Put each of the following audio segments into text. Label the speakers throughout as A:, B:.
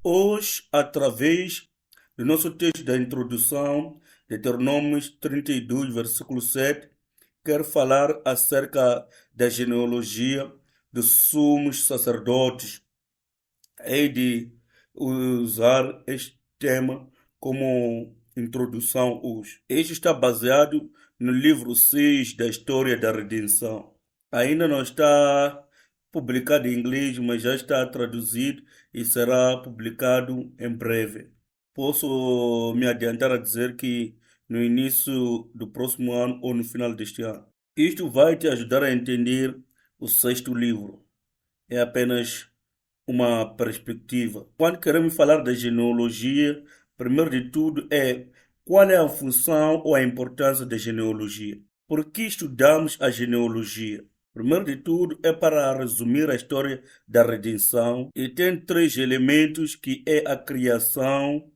A: Hoje, através do nosso texto da introdução, Deuteronômio 32, versículo 7, quero falar acerca da genealogia dos sumos sacerdotes. Hei de usar este tema como introdução hoje. Este está baseado no livro 6 da História da Redenção. Ainda não está publicado em inglês, mas já está traduzido e será publicado em breve. Posso me adiantar a dizer que no início do próximo ano ou no final deste ano. Isto vai te ajudar a entender o sexto livro. É apenas uma perspectiva. Quando queremos falar da genealogia, primeiro de tudo é qual é a função ou a importância da genealogia. Por que estudamos a genealogia? Primeiro de tudo é para resumir a história da redenção e tem três elementos que é a criação,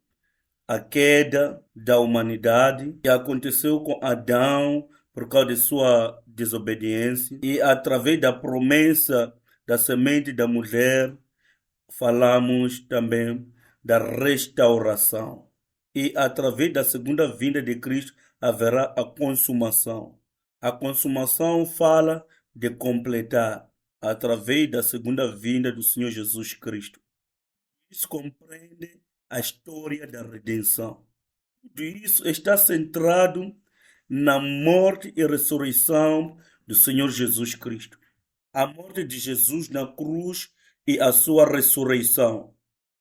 A: a queda da humanidade que aconteceu com Adão por causa de sua desobediência e através da promessa da semente da mulher falamos também da restauração. E através da segunda vinda de Cristo haverá a consumação. A consumação fala de completar através da segunda vinda do Senhor Jesus Cristo. Isso compreende a história da redenção. Tudo isso está centrado na morte e ressurreição do Senhor Jesus Cristo. A morte de Jesus na cruz e a sua ressurreição.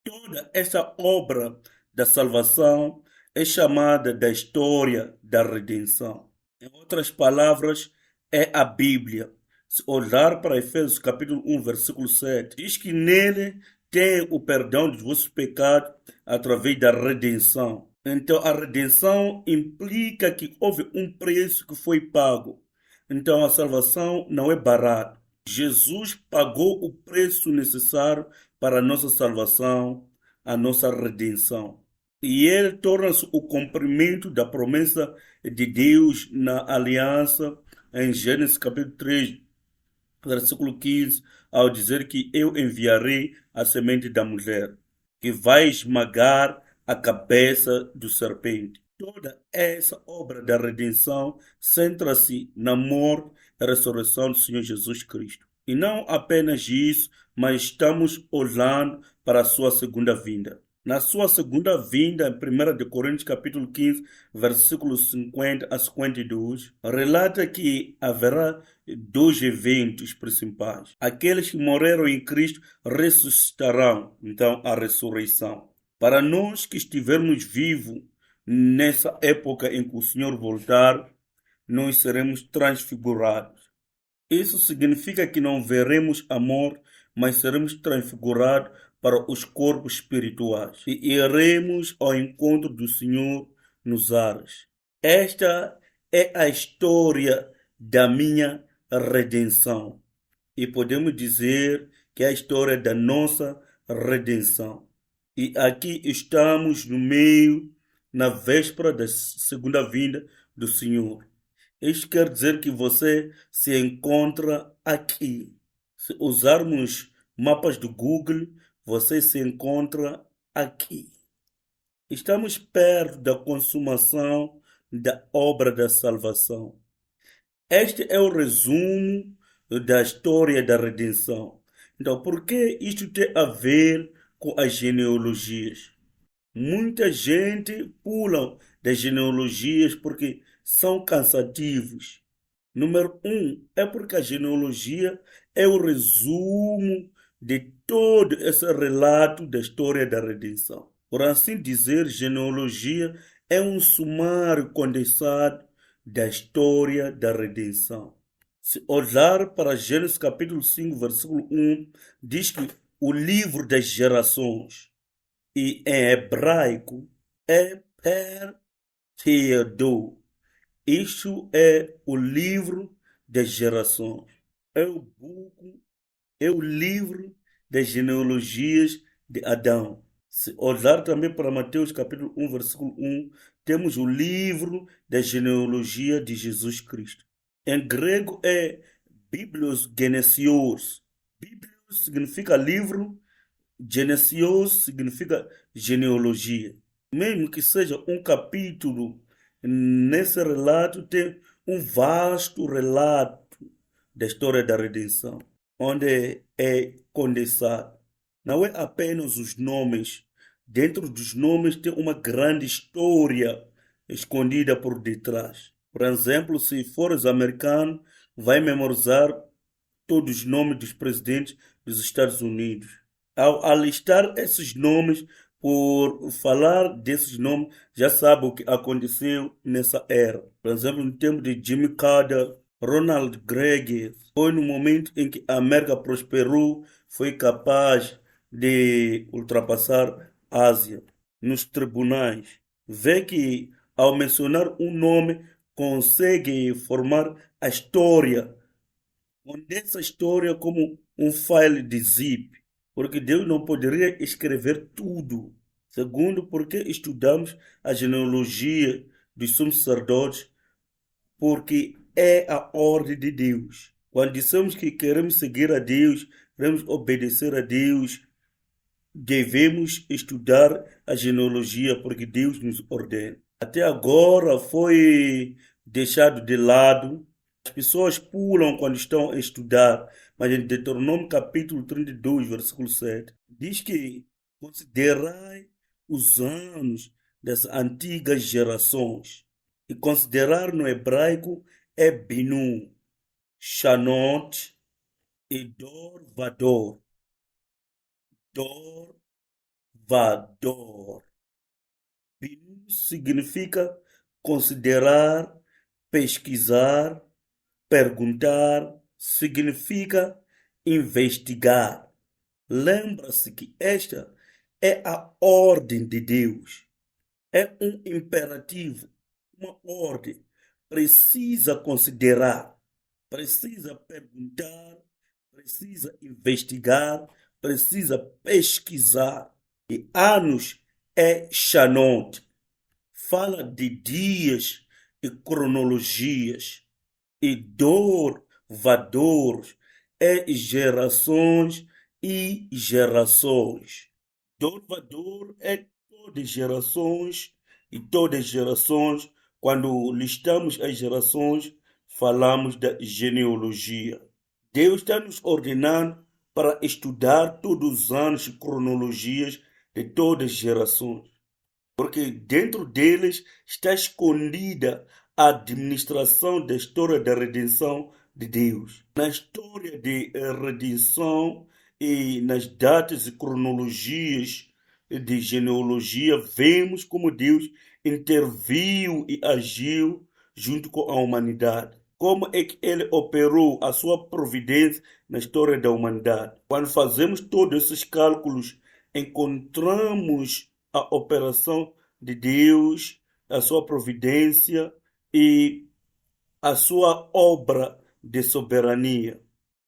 A: Toda essa obra da salvação é chamada da história da redenção. Em outras palavras, é a Bíblia. Se olhar para Efésios capítulo 1, versículo 7, diz que nele tem o perdão dos vossos pecados através da redenção. Então a redenção implica que houve um preço que foi pago. Então a salvação não é barata. Jesus pagou o preço necessário para a nossa salvação, a nossa redenção. E ele torna-se o cumprimento da promessa de Deus na aliança em Gênesis capítulo 3, versículo 15, ao dizer que eu enviarei a semente da mulher, que vai esmagar a cabeça do serpente. Toda essa obra da redenção centra-se na morte e ressurreição do Senhor Jesus Cristo. E não apenas isso, mas estamos olhando para a sua segunda vinda. Na sua segunda vinda, em 1 de Coríntios capítulo 15, versículos 50 a 52, relata que haverá dois eventos principais. Aqueles que morreram em Cristo ressuscitarão, então, a ressurreição. Para nós que estivermos vivos nessa época em que o Senhor voltar, nós seremos transfigurados. Isso significa que não veremos a morte, mas seremos transfigurados para os corpos espirituais e iremos ao encontro do Senhor nos ares. Esta é a história da minha redenção e podemos dizer que é a história da nossa redenção. E aqui estamos no meio, na véspera da segunda vinda do Senhor. Isto quer dizer que você se encontra aqui. Se usarmos mapas do Google, você se encontra aqui. Estamos perto da consumação da obra da salvação. Este é o resumo da história da redenção. Então, por que isto tem a ver com as genealogias? Muita gente pula das genealogias porque são cansativos. Número um, é porque a genealogia é o resumo de todo esse relato da história da redenção. Por assim dizer, genealogia é um sumário condensado da história da redenção. Se olhar para Gênesis capítulo 5, versículo 1, diz que o livro das gerações, e em hebraico é Per Theodor. Isto é o livro das gerações. É o buco, é o livro das genealogias de Adão. Se olhar também para Mateus capítulo 1, versículo 1, temos o livro da genealogia de Jesus Cristo. Em grego é Biblos Genesios. Bíblios significa livro, Genesios significa genealogia. Mesmo que seja um capítulo, nesse relato tem um vasto relato da história da redenção, onde é condensado. Não é apenas os nomes. Dentro dos nomes tem uma grande história escondida por detrás. Por exemplo, se fores americano, vai memorizar todos os nomes dos presidentes dos Estados Unidos. Ao listar esses nomes, por falar desses nomes, já sabe o que aconteceu nessa era. Por exemplo, no tempo de Jimmy Carter, Ronald Reagan, foi no momento em que a América prosperou, foi capaz de ultrapassar a Ásia nos tribunais. Vê que ao mencionar um nome, consegue formar a história, condensa a história como um file de zip, porque Deus não poderia escrever tudo. Segundo, porque estudamos a genealogia dos sumos sacerdotes, porque é a ordem de Deus. Quando dissemos que queremos seguir a Deus, queremos obedecer a Deus, devemos estudar a genealogia, porque Deus nos ordena. Até agora foi deixado de lado. As pessoas pulam quando estão a estudar, mas em Deuteronômio capítulo 32, versículo 7, diz que considerai os anos das antigas gerações. E considerar no hebraico é Binu, Shanot e Dor Vador. Dor Vador. Binu significa considerar, pesquisar, perguntar, significa investigar. Lembra-se que esta é a ordem de Deus. É um imperativo, uma ordem. Precisa considerar, precisa perguntar, precisa investigar, precisa pesquisar. E anos é Shanot. Fala de dias e cronologias. E dor, vador, é gerações e gerações. Dor, vador é todas gerações e todas gerações. Quando listamos as gerações, falamos da genealogia. Deus está nos ordenando para estudar todos os anos e cronologias de todas as gerações, porque dentro deles está escondida a administração da história da redenção de Deus. Na história de redenção e nas datas e cronologias de genealogia, vemos como Deus interviu e agiu junto com a humanidade. Como é que ele operou a sua providência na história da humanidade? Quando fazemos todos esses cálculos, encontramos a operação de Deus, a sua providência e a sua obra de soberania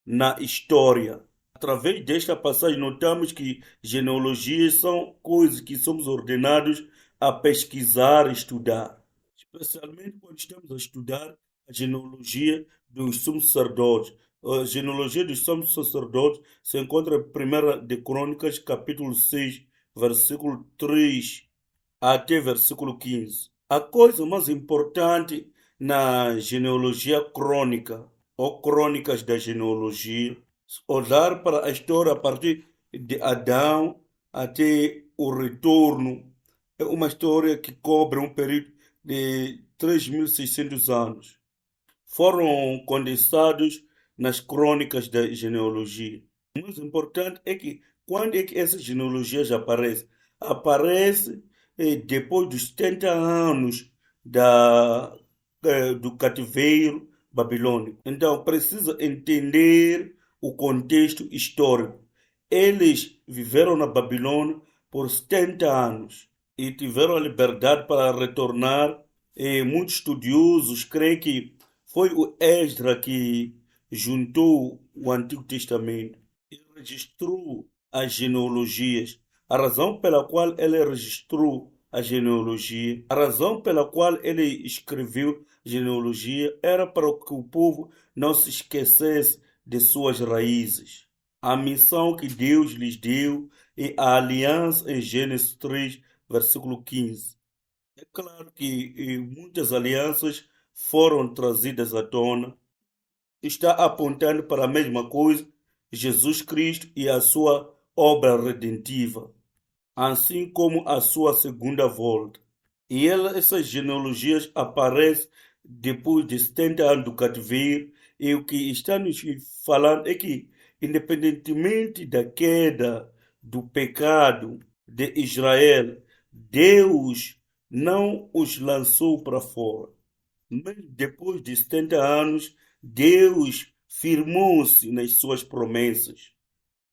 A: na história. Através desta passagem, notamos que genealogias são coisas que somos ordenados a pesquisar e estudar, especialmente quando estamos a estudar a genealogia dos sumos sacerdotes. A genealogia dos sumos sacerdotes se encontra em 1 de Crônicas, capítulo 6, versículo 3 até versículo 15. A coisa mais importante na genealogia crônica, ou crônicas da genealogia, olhar para a história a partir de Adão até o retorno, é uma história que cobre um período de 3.600 anos. Foram condensados nas crônicas da genealogia. O mais importante é que quando é que essas genealogias aparecem? Aparece depois dos 70 anos do cativeiro babilônico. Então precisa entender o contexto histórico. Eles viveram na Babilônia por 70 anos e tiveram a liberdade para retornar. E muitos estudiosos creem que foi o Esdra que juntou o Antigo Testamento e registrou as genealogias. A razão pela qual ele registrou a genealogia, a razão pela qual ele escreveu genealogia era para que o povo não se esquecesse de suas raízes. a missão que Deus lhes deu e a aliança em Gênesis 3, versículo 15. É claro que muitas alianças foram trazidas à tona, está apontando para a mesma coisa, Jesus Cristo e a sua obra redentiva, assim como a sua segunda volta. E essas genealogias aparecem depois de 70 anos do cativeiro, e o que está nos falando é que, independentemente da queda, do pecado de Israel, Deus não os lançou para fora. Mas depois de 70 anos, Deus firmou-se nas suas promessas.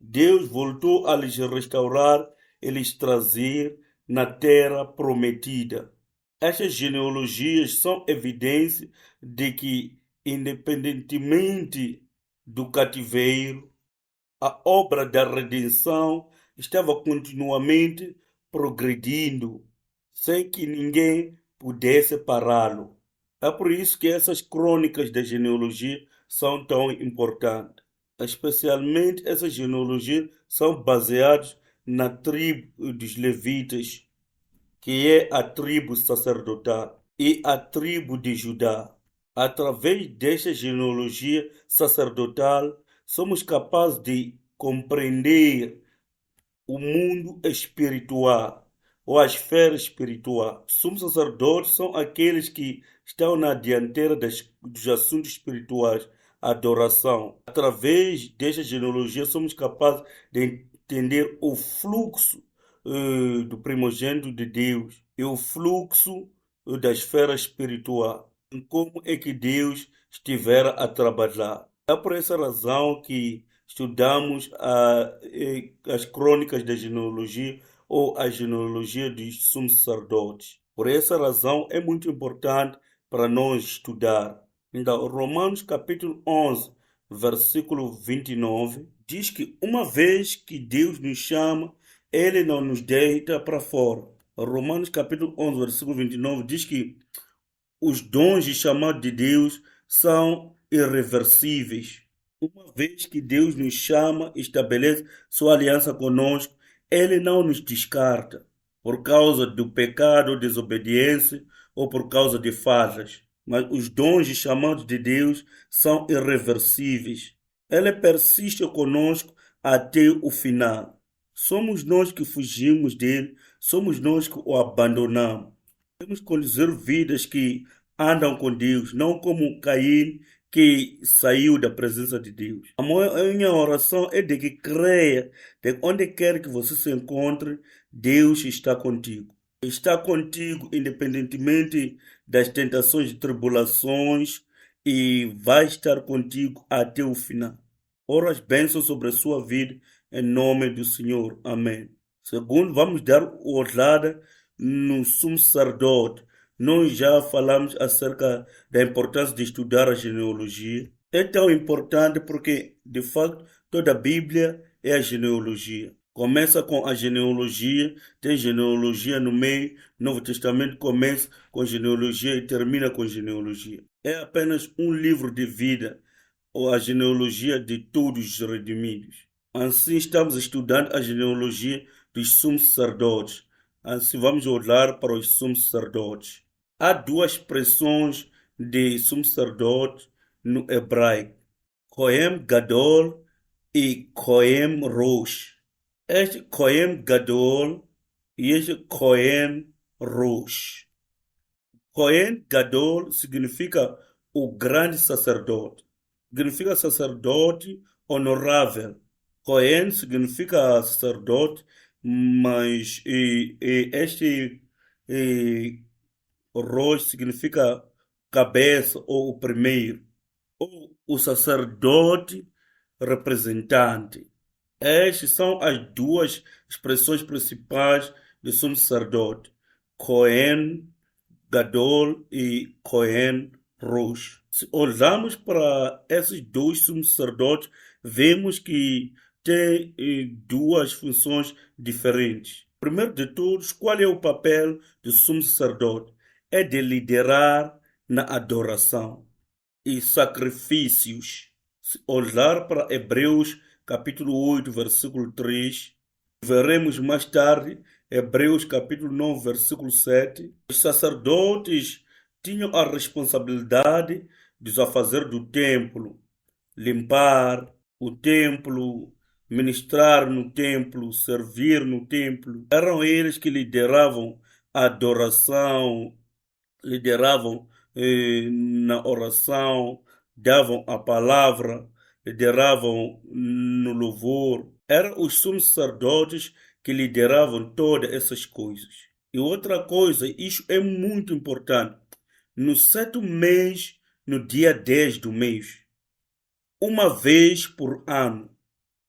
A: Deus voltou a lhes restaurar e lhes trazer na terra prometida. Estas genealogias são evidência de que, independentemente do cativeiro, a obra da redenção estava continuamente progredindo, sem que ninguém pudesse pará-lo. É por isso que essas crônicas da genealogia são tão importantes. Especialmente essas genealogias são baseadas na tribo dos levitas, que é a tribo sacerdotal, e a tribo de Judá. Através desta genealogia sacerdotal, somos capazes de compreender o mundo espiritual ou a esfera espiritual. Sumos sacerdotes são aqueles que estão na dianteira dos assuntos espirituais, a adoração. Através desta genealogia, somos capazes de entender o fluxo do primogênito de Deus e o fluxo da esfera espiritual. Como é que Deus estivera a trabalhar. É por essa razão que estudamos as crônicas da genealogia ou a genealogia dos sumos sacerdotes. Por essa razão é muito importante para nós estudar. Então, Romanos capítulo 11, versículo 29, diz que uma vez que Deus nos chama, Ele não nos deita para fora. Romanos capítulo 11, versículo 29 diz que os dons e chamados de Deus são irreversíveis. Uma vez que Deus nos chama e estabelece sua aliança conosco, Ele não nos descarta por causa do pecado ou desobediência ou por causa de falhas. Mas os dons e chamados de Deus são irreversíveis. Ele persiste conosco até o final. Somos nós que fugimos dele, somos nós que o abandonamos. Temos que conduzir vidas que andam com Deus, não como Caim que saiu da presença de Deus. A minha oração é de que creia de onde quer que você se encontre, Deus está contigo. Está contigo independentemente das tentações e tribulações e vai estar contigo até o final. Ora as bênçãos sobre a sua vida em nome do Senhor. Amém. Segundo, vamos dar olhada no sumo sacerdote. Nós já falamos acerca da importância de estudar a genealogia. É tão importante porque, de facto, toda a Bíblia é a genealogia. Começa com a genealogia, tem genealogia no meio, Novo Testamento começa com genealogia e termina com genealogia. É apenas um livro de vida, ou a genealogia de todos os redimidos. Assim estamos estudando a genealogia dos sumos sacerdotes. Assim vamos olhar para os sumos sacerdotes. Há duas expressões de sumo sacerdote no hebraico: Kohen Gadol e Kohen Rosh. Este Kohen Gadol e este Kohen Rosh. Kohen Gadol significa o grande sacerdote. Significa sacerdote honorável. Cohen significa sacerdote, mas este Rosh significa cabeça ou o primeiro, ou o sacerdote representante. Estas são as duas expressões principais do sumo sacerdote: Cohen Gadol e Cohen Rosh. Se olharmos para esses dois sumos sacerdotes, vemos que têm duas funções diferentes. Primeiro de todos, qual é o papel do sumo sacerdote? É de liderar na adoração e sacrifícios. Se olhar para Hebreus capítulo 8, versículo 3. Veremos mais tarde, Hebreus capítulo 9, versículo 7. Os sacerdotes tinham a responsabilidade dos afazeres do templo, limpar o templo, ministrar no templo, servir no templo. Eram eles que lideravam a adoração, lideravam na oração, davam a palavra, lideravam no louvor. Eram os sumos sacerdotes que lideravam todas essas coisas. E outra coisa, isso é muito importante, no 7º mês, no dia 10 do mês, uma vez por ano,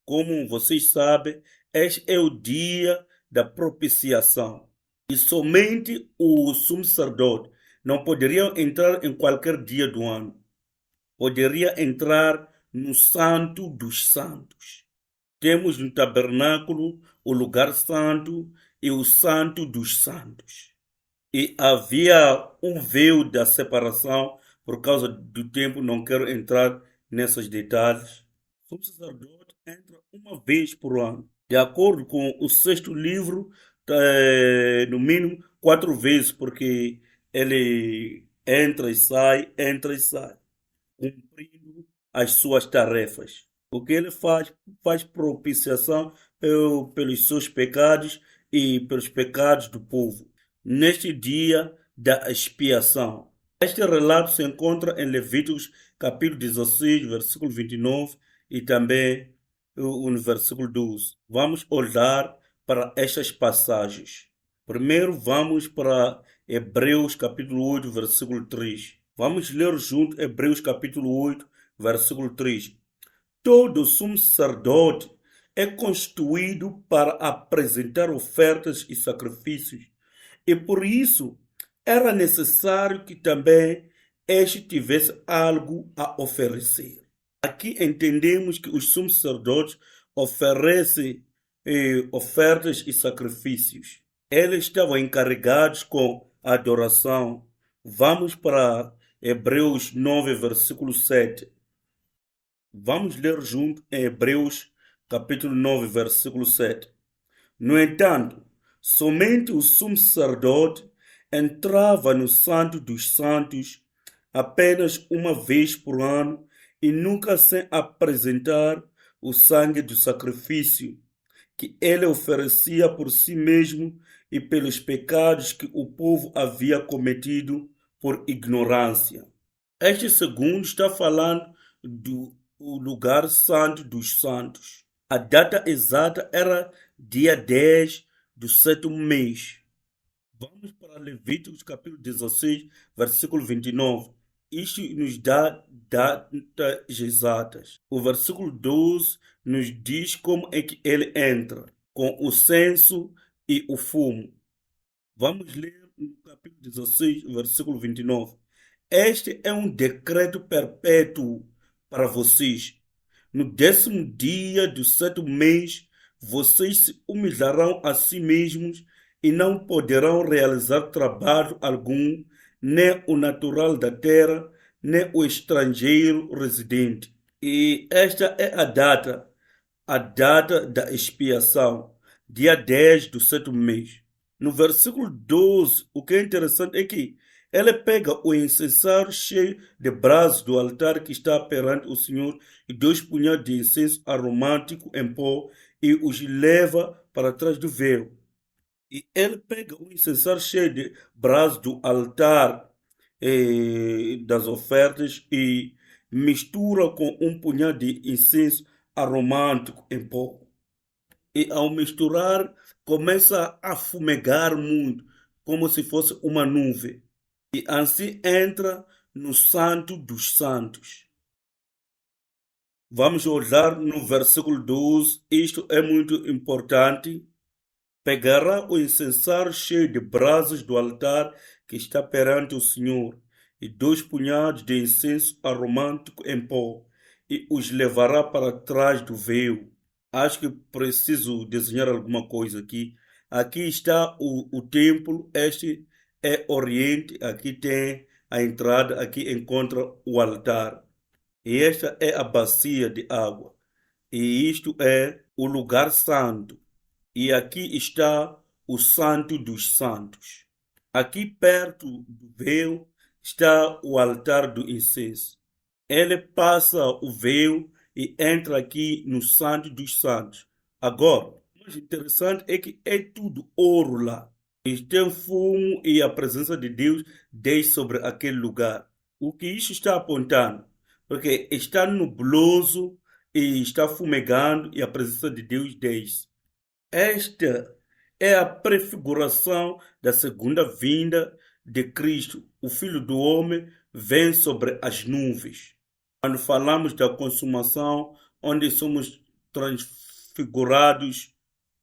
A: como vocês sabem, este é o dia da propiciação. E somente o sumo sacerdote não poderia entrar em qualquer dia do ano. Poderia entrar no Santo dos Santos. Temos no tabernáculo o lugar santo e o Santo dos Santos. E havia um véu da separação por causa do tempo, não quero entrar nesses detalhes. O sumo sacerdote entra uma vez por ano. De acordo com o 6º livro, no mínimo 4 vezes, porque ele entra e sai, cumprindo as suas tarefas. O que ele faz? Faz propiciação pelos seus pecados e pelos pecados do povo. Neste dia da expiação. Este relato se encontra em Levíticos capítulo 16, versículo 29 e também no versículo 12. Vamos olhar para estas passagens. Primeiro vamos para Hebreus capítulo 8, versículo 3. Vamos ler junto Hebreus capítulo 8, versículo 3. Todo sumo sacerdote é constituído para apresentar ofertas e sacrifícios, e por isso era necessário que também este tivesse algo a oferecer. Aqui entendemos que os sumos sacerdotes oferecem ofertas e sacrifícios. Eles estavam encarregados com a adoração. Vamos para Hebreus 9, versículo 7. Vamos ler junto em Hebreus capítulo 9, versículo 7. No entanto, somente o sumo sacerdote entrava no Santo dos Santos apenas uma vez por ano e nunca sem apresentar o sangue do sacrifício que ele oferecia por si mesmo e pelos pecados que o povo havia cometido por ignorância. Este segundo está falando do lugar santo dos santos. A data exata era dia 10 do 7º mês. Vamos para Levíticos capítulo 16, versículo 29. Isto nos dá datas exatas. O versículo 12 nos diz como é que ele entra, com o censo e o fumo. Vamos ler no capítulo 16, versículo 29. Este é um decreto perpétuo para vocês. No 10º dia do 7º mês, vocês se humilharão a si mesmos e não poderão realizar trabalho algum, nem o natural da terra, nem o estrangeiro residente. E esta é a data da expiação, dia 10 do 7º mês. No versículo 12, o que é interessante é que ele pega o incensário cheio de brasas do altar que está perante o Senhor e 2 punhados de incenso aromático em pó e os leva para trás do véu. E ele pega o incensário cheio de brasas do altar das ofertas e mistura com um punhado de incenso aromático em pó. E ao misturar, começa a fumegar muito, como se fosse uma nuvem. E assim entra no Santo dos Santos. Vamos olhar no versículo 12. Isto é muito importante. Pegará o incensário cheio de brasas do altar que está perante o Senhor, e 2 punhados de incenso aromático em pó, e os levará para trás do véu. Acho que preciso desenhar alguma coisa aqui. Aqui está o templo, este é Oriente, aqui tem a entrada, aqui encontra o altar. E esta é a bacia de água. e isto é o lugar santo. E aqui está o Santo dos Santos. Aqui perto do véu está o altar do incenso. Ele passa o véu e entra aqui no Santo dos Santos. Agora, o mais interessante é que é tudo ouro lá. E tem fumo e a presença de Deus desce sobre aquele lugar. O que isso está apontando? Porque está nubloso e está fumegando e a presença de Deus desce. Esta é a prefiguração da segunda vinda de Cristo. O Filho do Homem vem sobre as nuvens. Quando falamos da consumação, onde somos transfigurados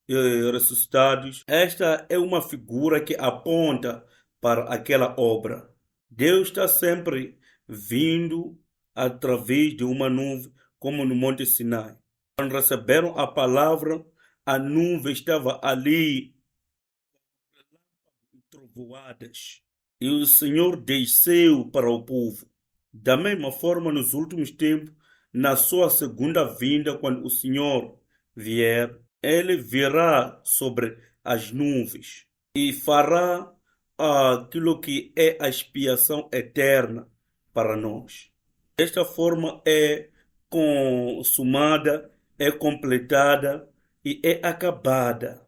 A: e ressuscitados, esta é uma figura que aponta para aquela obra. Deus está sempre vindo através de uma nuvem, como no Monte Sinai. Quando receberam a palavra, a nuvem estava ali, trovoadas, e o Senhor desceu para o povo. Da mesma forma, nos últimos tempos, na sua segunda vinda, quando o Senhor vier, ele virá sobre as nuvens e fará aquilo que é a expiação eterna para nós. Desta forma é consumada, é completada e é acabada.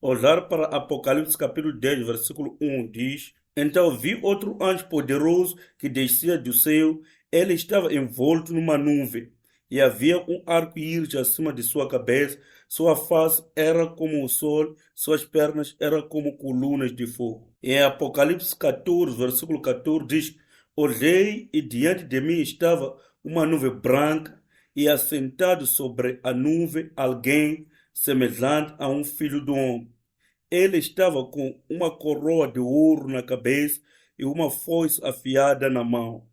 A: Olhar para Apocalipse capítulo 10, versículo 1 diz: Então vi outro anjo poderoso que descia do céu. Ele estava envolto numa nuvem e havia um arco-íris acima de sua cabeça. Sua face era como o sol, suas pernas eram como colunas de fogo. Em Apocalipse 14, versículo 14 diz: Olhei e diante de mim estava uma nuvem branca e assentado sobre a nuvem alguém semelhante a um filho do homem. Ele estava com uma coroa de ouro na cabeça e uma foice afiada na mão.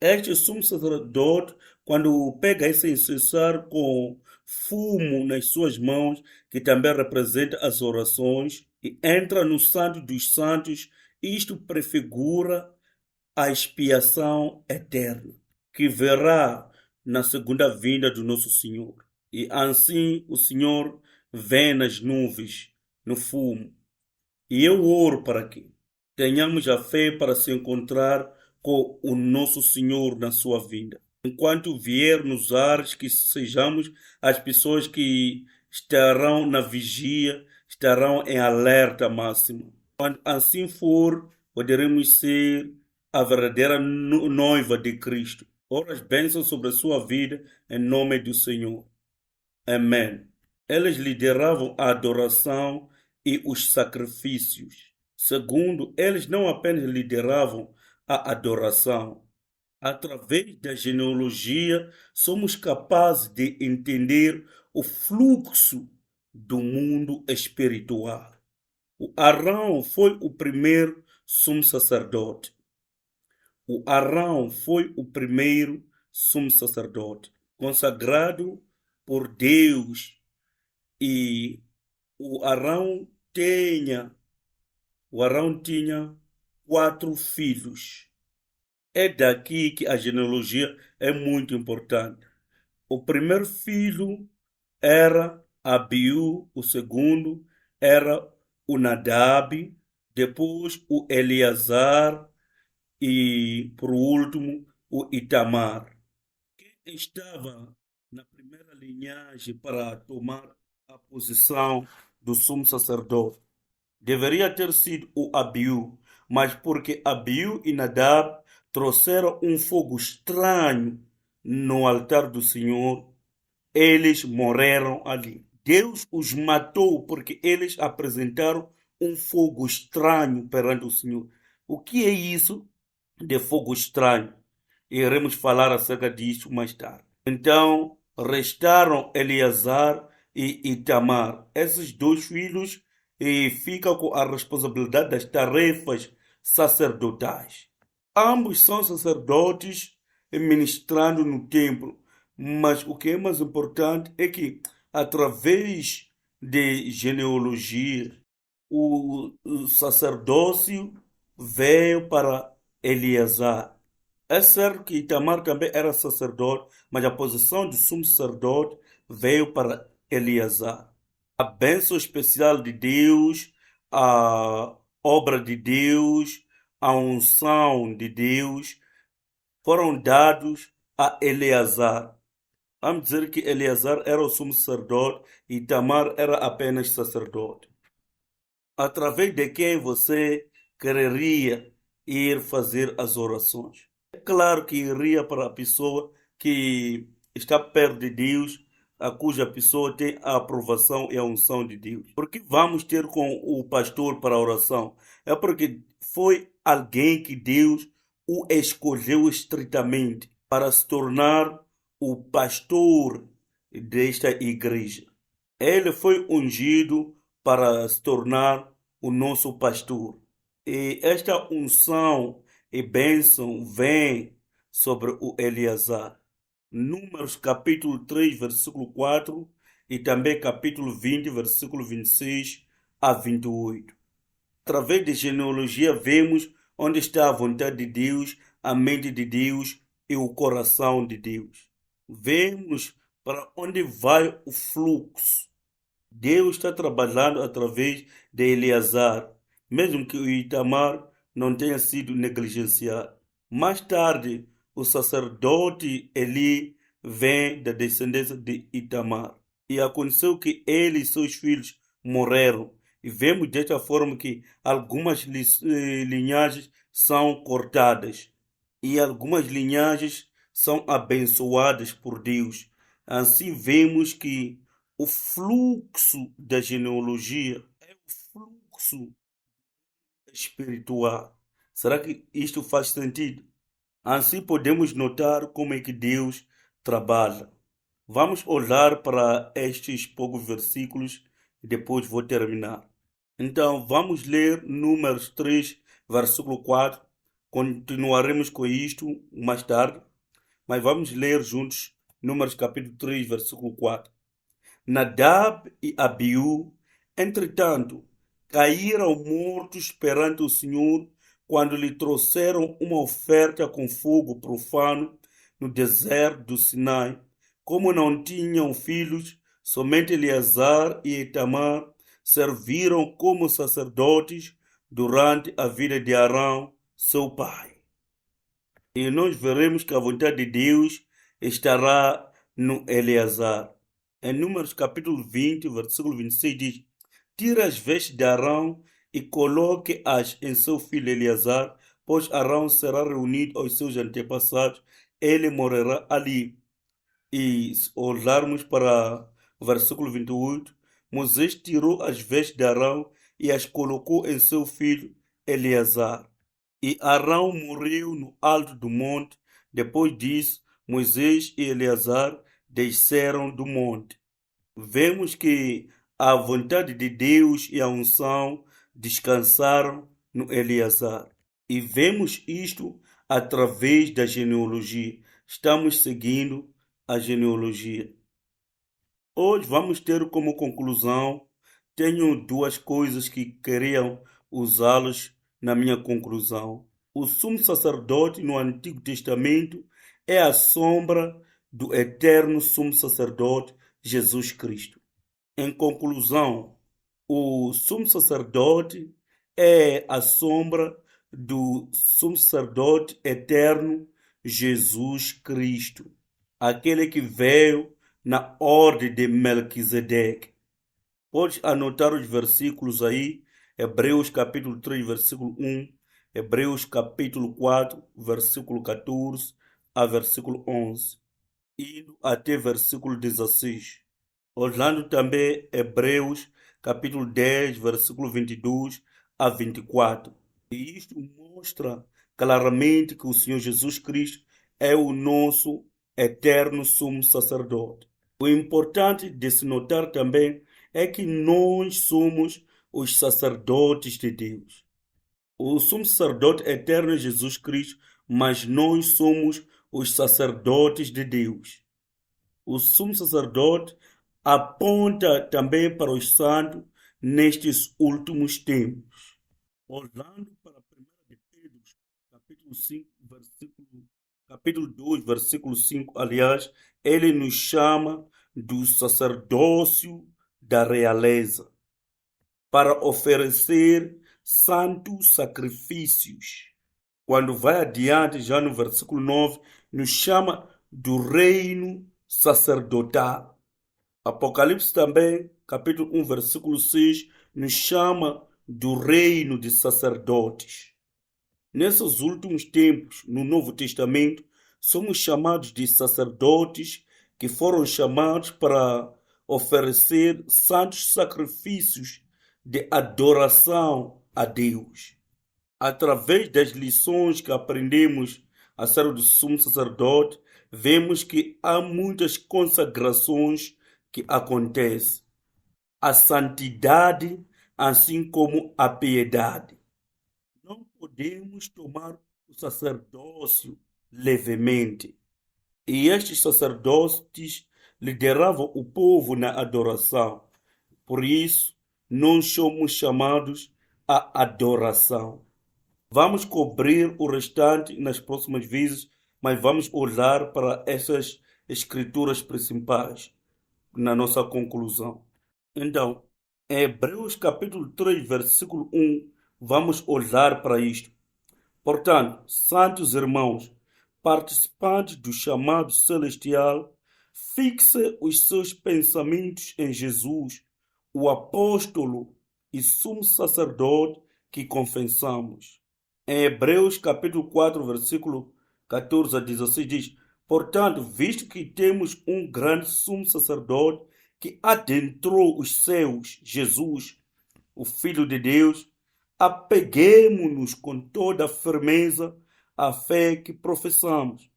A: Este sumo sacerdote, quando pega esse incensário com fumo nas suas mãos, que também representa as orações, e entra no Santo dos Santos, isto prefigura a expiação eterna, que verá na segunda vinda do nosso Senhor. E assim o Senhor vem nas nuvens, no fumo. E eu oro para que tenhamos a fé para se encontrar com o nosso Senhor na sua vinda. Enquanto vier nos ares, que sejamos as pessoas que estarão na vigia, estarão em alerta máximo. Quando assim for, poderemos ser a verdadeira noiva de Cristo. Ora as bênçãos sobre a sua vida, em nome do Senhor. Amém. Eles lideravam a adoração e os sacrifícios. Segundo, eles não apenas lideravam a adoração. Através da genealogia, somos capazes de entender o fluxo do mundo espiritual. O Arão foi o primeiro sumo sacerdote. O Arão foi o primeiro sumo sacerdote, consagrado por Deus, e o Arão tinha 4 filhos. É daqui que a genealogia é muito importante. O primeiro filho era Abiú, o segundo era o Nadab, depois o Eleazar e, por último, o Itamar. Quem estava na primeira linhagem para tomar a posição do sumo sacerdote deveria ter sido o Abiú, mas porque Abiú e Nadab trouxeram um fogo estranho no altar do Senhor, eles morreram ali. Deus os matou porque eles apresentaram um fogo estranho perante o Senhor. O que é isso de fogo estranho? Iremos falar acerca disso mais tarde. Então, restaram Eleazar e Itamar. Esses 2 filhos ficam com a responsabilidade das tarefas sacerdotais. Ambos são sacerdotes ministrando no templo, mas o que é mais importante é que, através de genealogia, o sacerdócio veio para Eleazar. É certo que Itamar também era sacerdote, mas a posição de sumo sacerdote veio para Eleazar. A bênção especial de Deus, a obra de Deus, a unção de Deus foram dados a Eleazar. Vamos dizer que Eleazar era o sumo sacerdote e Tamar era apenas sacerdote. Através de quem você quereria ir fazer as orações? É claro que iria para a pessoa que está perto de Deus, a cuja pessoa tem a aprovação e a unção de Deus. Porque vamos ter com o pastor para a oração? É porque foi alguém que Deus o escolheu estritamente para se tornar o pastor desta igreja. Ele foi ungido para se tornar o nosso pastor. E esta unção e bênção vem sobre o Eleazar. Números capítulo 3, versículo 4 e também capítulo 20, versículo 26 a 28. Através de genealogia vemos onde está a vontade de Deus, a mente de Deus e o coração de Deus. Vemos para onde vai o fluxo. Deus está trabalhando através de Eleazar, mesmo que o Itamar não tenha sido negligenciado. Mais tarde, o sacerdote Eli vem da descendência de Itamar. E aconteceu que ele e seus filhos morreram. E vemos desta forma que algumas linhagens são cortadas e algumas linhagens são abençoadas por Deus. Assim vemos que o fluxo da genealogia é o fluxo espiritual. Será que isto faz sentido? Assim podemos notar como é que Deus trabalha. Vamos olhar para estes poucos versículos e depois vou terminar. Então, vamos ler Números 3, versículo 4. Continuaremos com isto mais tarde, mas vamos ler juntos Números capítulo 3, versículo 4. Nadab e Abiú, entretanto, caíram mortos perante o Senhor quando lhe trouxeram uma oferta com fogo profano no deserto do Sinai. Como não tinham filhos, somente Eleazar e Itamar serviram como sacerdotes durante a vida de Arão, seu pai. E nós veremos que a vontade de Deus estará no Eleazar. Em Números capítulo 20, versículo 26 diz: Tira as vestes de Arão e coloque-as em seu filho Eleazar, pois Arão será reunido aos seus antepassados, ele morrerá ali. E se olharmos para o versículo 28, Moisés tirou as vestes de Arão e as colocou em seu filho Eleazar. E Arão morreu no alto do monte. Depois disso, Moisés e Eleazar desceram do monte. Vemos que a vontade de Deus e a unção descansaram no Eleazar. E vemos isto através da genealogia. Estamos seguindo a genealogia. Hoje vamos ter como conclusão, tenho duas coisas que queriam usá-los na minha conclusão. O sumo sacerdote no Antigo Testamento é a sombra do eterno sumo sacerdote Jesus Cristo. Em conclusão, o sumo sacerdote é a sombra do sumo sacerdote eterno Jesus Cristo, aquele que veio na ordem de Melquisedeque. Pode anotar os versículos aí, Hebreus capítulo 3, versículo 1, Hebreus capítulo 4, versículo 14 a versículo 11, indo até versículo 16. Olhando também Hebreus capítulo 10, versículo 22 a 24. E isto mostra claramente que o Senhor Jesus Cristo é o nosso eterno sumo sacerdote. O importante de se notar também é que nós somos os sacerdotes de Deus. O sumo sacerdote eterno é Jesus Cristo, mas nós somos os sacerdotes de Deus. O sumo sacerdote aponta também para os santos nestes últimos tempos. Olhando para 1 de Pedro, capítulo 5, capítulo 2, versículo 5, aliás, ele nos chama do sacerdócio da realeza, para oferecer santos sacrifícios. Quando vai adiante, já no versículo 9, nos chama do reino sacerdotal. Apocalipse também, capítulo 1, versículo 6, nos chama do reino de sacerdotes. Nesses últimos tempos, no Novo Testamento, somos chamados de sacerdotes que foram chamados para oferecer santos sacrifícios de adoração a Deus. Através das lições que aprendemos acerca do sumo sacerdote, vemos que há muitas consagrações que acontecem. A santidade, assim como a piedade. Não podemos tomar o sacerdócio levemente. E estes sacerdotes lideravam o povo na adoração. Por isso, nós somos chamados à adoração. Vamos cobrir o restante nas próximas vezes, mas vamos olhar para essas escrituras principais na nossa conclusão. Então, em Hebreus capítulo 3, versículo 1, vamos olhar para isto. Portanto, santos irmãos, participantes do chamado celestial, fixe os seus pensamentos em Jesus, o apóstolo e sumo sacerdote que confessamos. Em Hebreus capítulo 4, versículo 14 a 16 diz: Portanto, visto que temos um grande sumo sacerdote que adentrou os céus, Jesus, o Filho de Deus, apeguemo-nos com toda a firmeza à fé que professamos.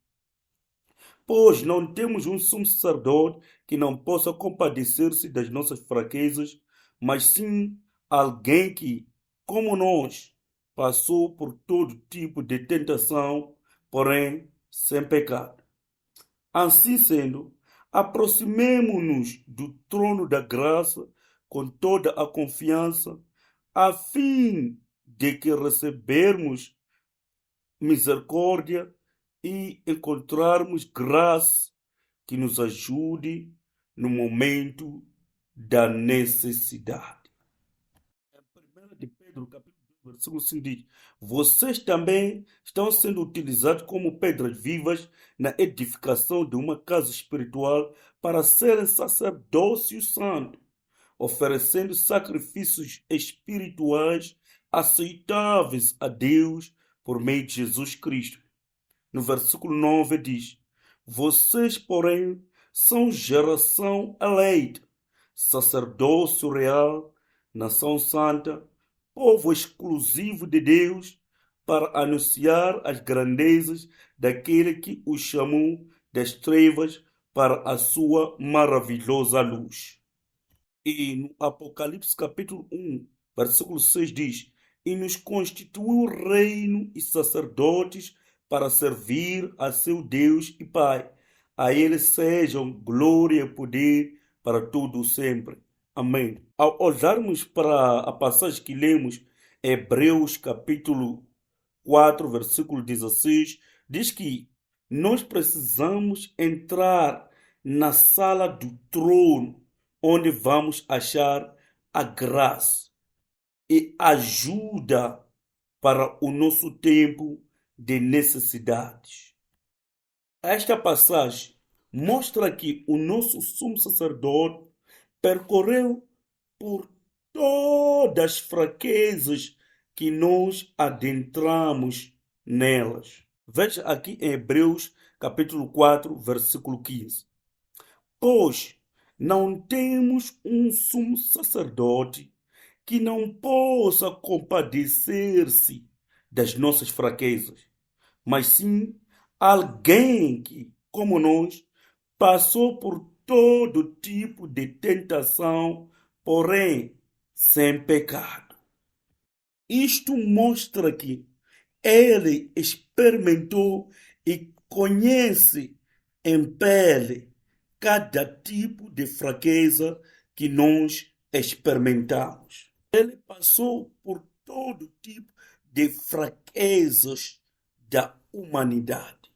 A: Pois não temos um sumo sacerdote que não possa compadecer-se das nossas fraquezas, mas sim alguém que, como nós, passou por todo tipo de tentação, porém sem pecado. Assim sendo, aproximemo-nos do trono da graça com toda a confiança, a fim de que recebermos misericórdia e encontrarmos graça que nos ajude no momento da necessidade. Em 1 de Pedro, capítulo 2, versículo 5 diz: Vocês também estão sendo utilizados como pedras vivas na edificação de uma casa espiritual para serem sacerdócio santo, oferecendo sacrifícios espirituais aceitáveis a Deus por meio de Jesus Cristo. No versículo 9 diz: Vocês, porém, são geração eleita, sacerdócio real, nação santa, povo exclusivo de Deus, para anunciar as grandezas daquele que os chamou das trevas para a sua maravilhosa luz. E no Apocalipse capítulo 1, versículo 6 diz: E nos constituiu reino e sacerdotes para servir a seu Deus e Pai. A ele sejam glória e poder para todo sempre. Amém. Ao olharmos para a passagem que lemos, Hebreus capítulo 4, versículo 16, diz que nós precisamos entrar na sala do trono, onde vamos achar a graça e ajuda para o nosso tempo de necessidades. Esta passagem mostra que o nosso sumo sacerdote percorreu por todas as fraquezas que nós adentramos nelas. Veja aqui em Hebreus capítulo 4, versículo 15. Pois não temos um sumo sacerdote que não possa compadecer-se das nossas fraquezas, mas sim alguém que, como nós, passou por todo tipo de tentação, porém sem pecado. Isto mostra que ele experimentou e conhece em pele cada tipo de fraqueza que nós experimentamos. Ele passou por todo tipo de fraquezas da humanidade.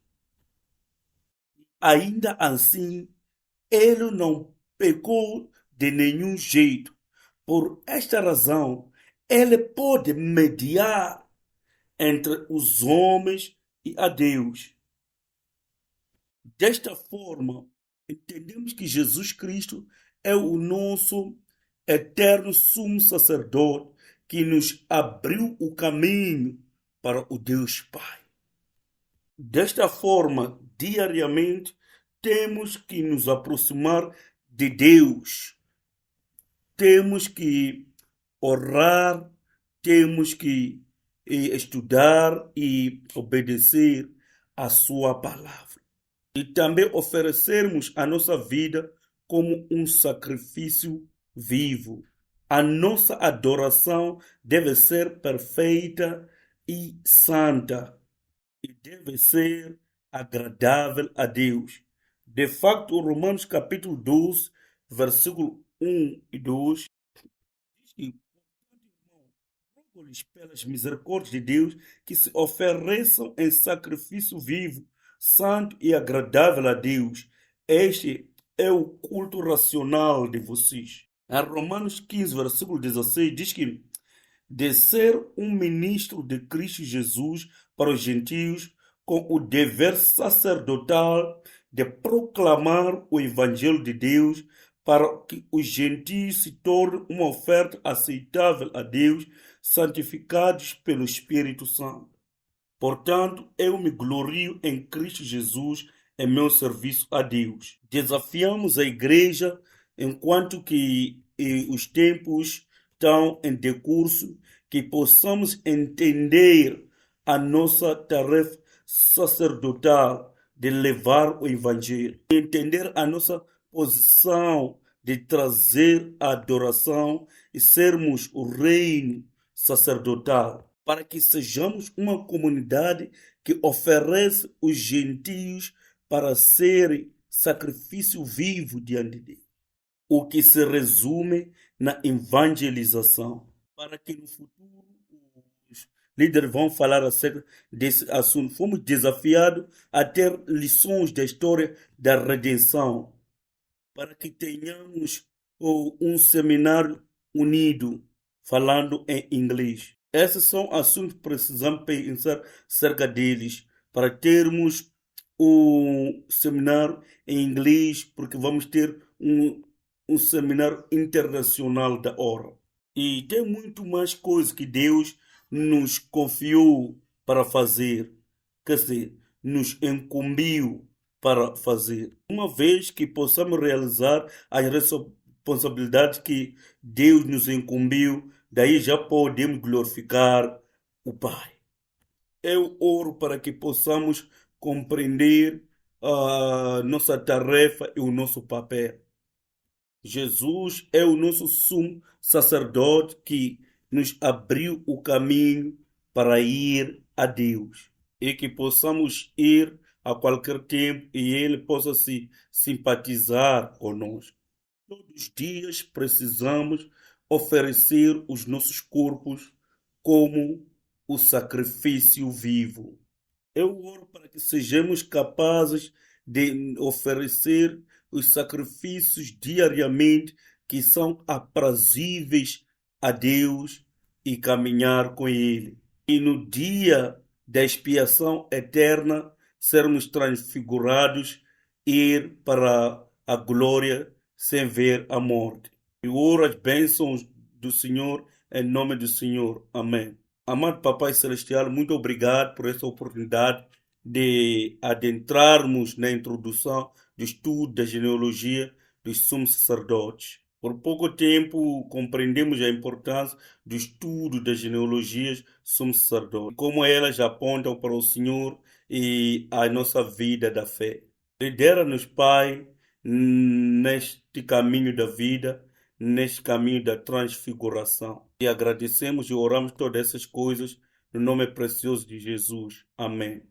A: Ainda assim, ele não pecou de nenhum jeito. Por esta razão, ele pode mediar entre os homens e a Deus. Desta forma, entendemos que Jesus Cristo é o nosso eterno sumo sacerdote que nos abriu o caminho para o Deus Pai. Desta forma, diariamente, temos que nos aproximar de Deus. Temos que orar, temos que estudar e obedecer a sua palavra. E também oferecermos a nossa vida como um sacrifício vivo. A nossa adoração deve ser perfeita e santa e deve ser agradável a Deus. De facto, Romanos capítulo 12, versículo 1 e 2, diz que, rogo-lhes pelas misericórdias de Deus que se ofereçam em sacrifício vivo, santo e agradável a Deus. Este é o culto racional de vocês. Em Romanos 15, versículo 16, diz que de ser um ministro de Cristo Jesus para os gentios, com o dever sacerdotal de proclamar o Evangelho de Deus, para que os gentios se tornem uma oferta aceitável a Deus, santificados pelo Espírito Santo. Portanto, eu me glorio em Cristo Jesus em meu serviço a Deus. Desafiamos a igreja, enquanto que os tempos estão em decurso, que possamos entender a nossa tarefa sacerdotal de levar o Evangelho, entender a nossa posição de trazer a adoração e sermos o reino sacerdotal, para que sejamos uma comunidade que oferece os gentios para serem sacrifício vivo diante de Deus, o que se resume na evangelização, para que no futuro os líderes vão falar acerca desse assunto. Fomos desafiados a ter lições da história da redenção, para que tenhamos um seminário unido, falando em inglês. Esses são assuntos que precisamos pensar acerca deles, para termos um seminário em inglês, porque vamos ter um seminário internacional da hora. E tem muito mais coisas que Deus nos confiou para fazer, quer dizer, nos incumbiu para fazer. Uma vez que possamos realizar as responsabilidades que Deus nos incumbiu, daí já podemos glorificar o Pai. Eu oro para que possamos compreender a nossa tarefa e o nosso papel. Jesus é o nosso sumo sacerdote que nos abriu o caminho para ir a Deus, e que possamos ir a qualquer tempo e Ele possa se simpatizar conosco. Todos os dias precisamos oferecer os nossos corpos como o sacrifício vivo. Eu oro para que sejamos capazes de oferecer os sacrifícios diariamente que são aprazíveis a Deus e caminhar com Ele. E no dia da expiação eterna, sermos transfigurados e ir para a glória sem ver a morte. Eu oro as bênçãos do Senhor em nome do Senhor. Amém. Amado Papai Celestial, muito obrigado por essa oportunidade de adentrarmos na introdução do estudo da genealogia dos sumos sacerdotes. Por pouco tempo compreendemos a importância do estudo das genealogias sumos sacerdotes, como elas apontam para o Senhor e a nossa vida da fé. Lidera-nos, Pai, neste caminho da vida, neste caminho da transfiguração. E agradecemos e oramos todas essas coisas no nome precioso de Jesus. Amém.